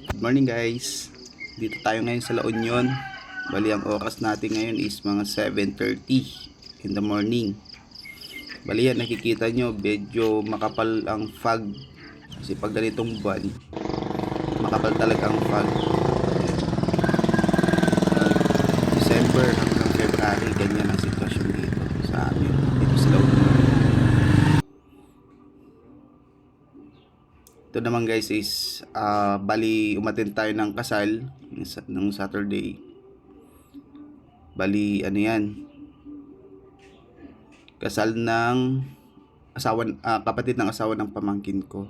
Good morning guys. Dito tayo ngayon sa La Union. Bali ang oras natin ngayon is mga 7:30 in the morning. Bali yan, nakikita nyo medyo makapal ang fog. Kasi pag ganitong buwan, makapal talaga ang fog. December hanggang February, ganyan ang sitwasyon dito sa amin. Dito sa La Union. Ito naman guys is bali umattend tayo ng kasal nung Saturday. Bali ano yan, kasal ng kapatid ng asawa ng pamangkin ko.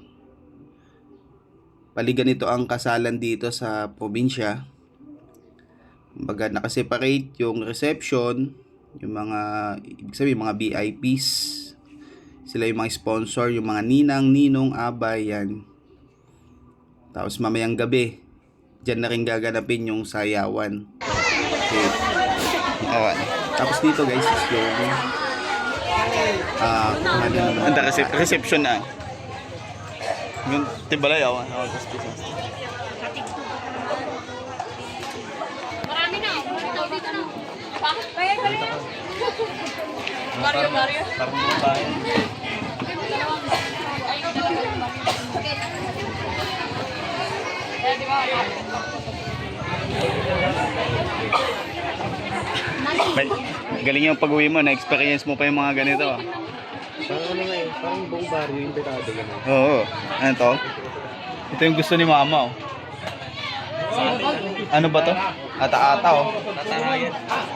Bali ganito ang kasalan dito sa probinsya. Kumbaga nakaseparate yung reception, yung mga ibig sabihin mga VIPs. Sila yung mga sponsor, yung mga ninang, ninong, abay, yan. Tapos mamayang gabi, dyan na rin gaganapin yung sayawan. Okay. Tapos dito guys is yung reception na. Yung tibalay ako. Marami na. Dito na. Bayad. Mario. Parang babae. Galing yung pag-uwi mo, na-experience mo pa yung mga ganito. Parang ano nga eh, parang buong barrio yung dekado gano'n. Oo. Ano to? Ito yung gusto ni mama, oh. Ano ba to? Ata-ata, oh. Tatarayan.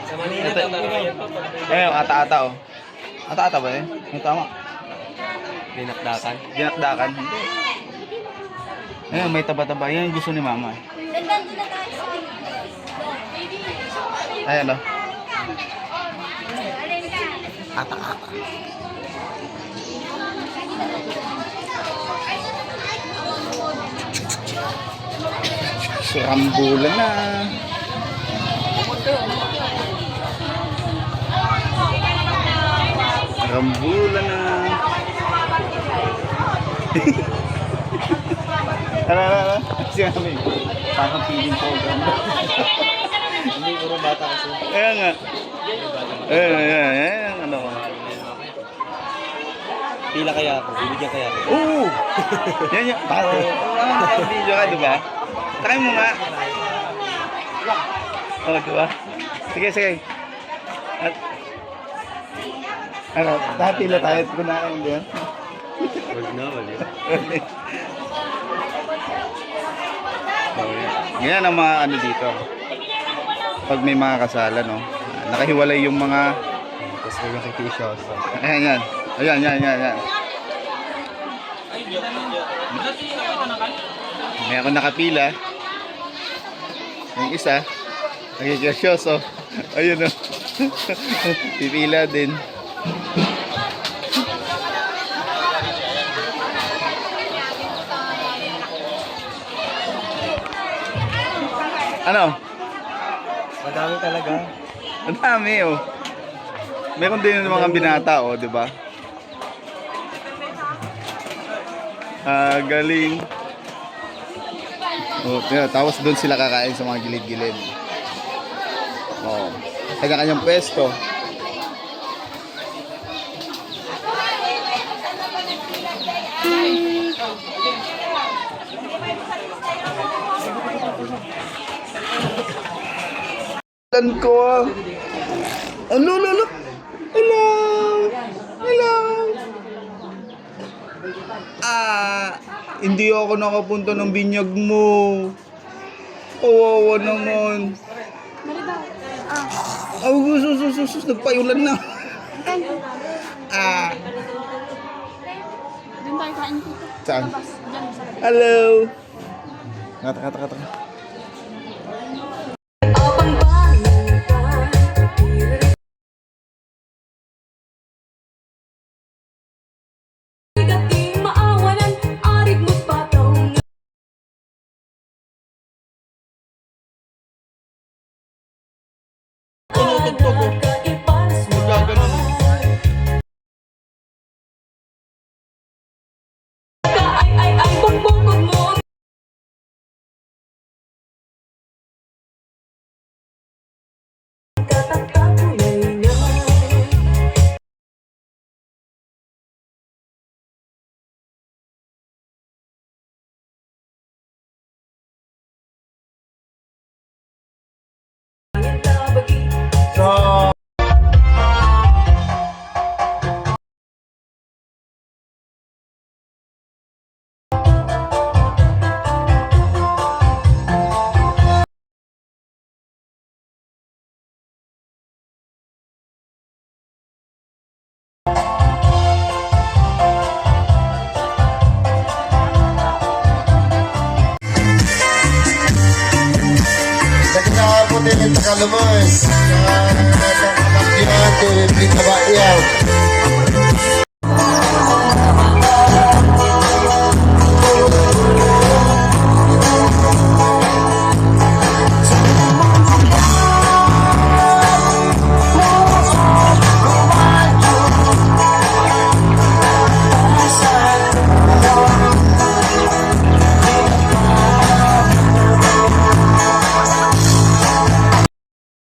Sa Manila, Ito. tatarayan. Ata-ata, oh. Ata-ata ba yun? Yung tama. Dinakdakan. Dinakdakan. Hindi. Ayun, may taba-taba. Yan yung gusto ni mama. Ayan, oh. Ata-ata. Rambulan na. Rambulan na. Ano? Sinabi. Parang feeling program. Hindi, puro bata kasi. Ayan nga. Ayan. Ano? Pila kaya ako, bibigyan kaya ako. Oo! Yan. Parang video ka, diba? Takay mo nga. Oo, diba? Sige. At, ano, tatila tayo. Kunain mo yan. Wag na, wali. Yan ang mga ano dito. Pag may mga kasala, no? Nakahiwalay yung mga... Tapos may nakikisya. Ayan. May ako nakapila. Yung isa, nagkikasyoso. Ayun o. Pipila din. Ano? Madami talaga. Ang dami oh. Meron din ng mga binata oh, di ba? Galing. Oh, tapos doon sila kakain sa mga gilid-gilid. Oh. Kanya-kanyang pwesto. Ko. Hello. Hindi ako nakapunta ng binyag mo. Kawawa naman. Sus, nagpayulan na. Doon tayo kain dito. Saan? Diyan sa Hello. Kata. Nagkakapo din yung Tagalumos. Sa kapagyan, Pinabakyaw.